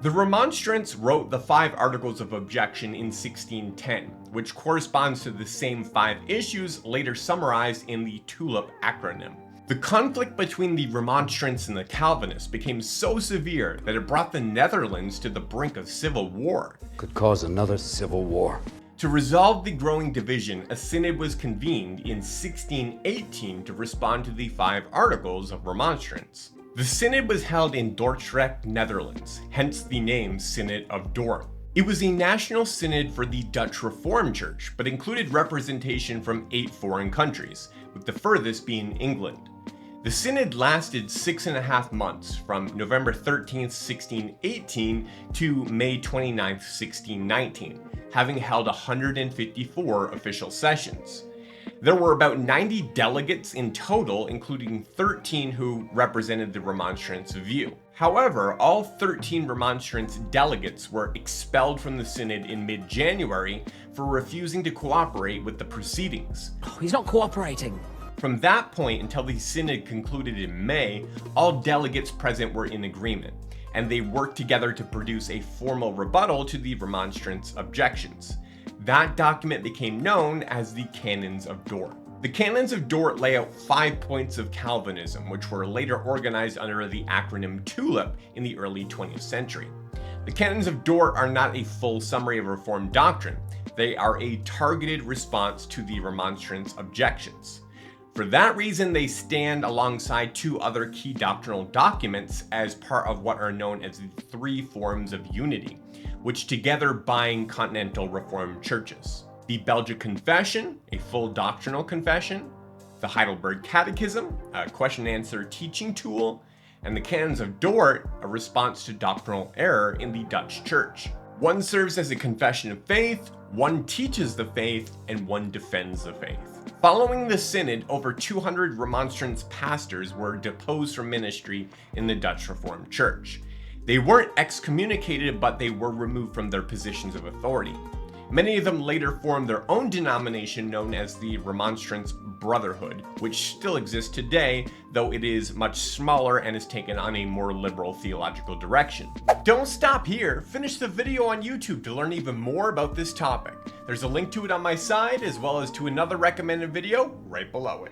The Remonstrants wrote the 5 Articles of Objection in 1610, which corresponds to the same 5 issues later summarized in the TULIP acronym. The conflict between the Remonstrants and the Calvinists became so severe that it brought the Netherlands to the brink of civil war. Could cause another civil war. To resolve the growing division, a synod was convened in 1618 to respond to the 5 Articles of Remonstrance. The synod was held in Dordrecht, Netherlands, hence the name Synod of Dort. It was a national synod for the Dutch Reformed Church, but included representation from 8 foreign countries, with the furthest being England. The synod lasted 6.5 months, from November 13, 1618 to May 29, 1619, having held 154 official sessions. There were about 90 delegates in total, including 13 who represented the Remonstrants' view. However, all 13 Remonstrants delegates were expelled from the synod in mid-January for refusing to cooperate with the proceedings. Oh, he's not cooperating. From that point until the synod concluded in May, all delegates present were in agreement, and they worked together to produce a formal rebuttal to the Remonstrants' objections. That document became known as the Canons of Dort. The Canons of Dort lay out 5 points of Calvinism, which were later organized under the acronym TULIP in the early 20th century. The Canons of Dort are not a full summary of Reformed doctrine. They are a targeted response to the Remonstrants' objections. For that reason, they stand alongside 2 other key doctrinal documents as part of what are known as the 3 forms of unity, which together bind continental Reformed churches. The Belgic Confession, a full doctrinal confession, the Heidelberg Catechism, a question-and-answer teaching tool, and the Canons of Dort, a response to doctrinal error in the Dutch Church. One serves as a confession of faith, one teaches the faith, and one defends the faith. Following the synod, over 200 Remonstrants pastors were deposed from ministry in the Dutch Reformed Church. They weren't excommunicated, but they were removed from their positions of authority. Many of them later formed their own denomination known as the Remonstrants Brotherhood, which still exists today, though it is much smaller and has taken on a more liberal theological direction. Don't stop here, finish the video on YouTube to learn even more about this topic. There's a link to it on my side, as well as to another recommended video right below it.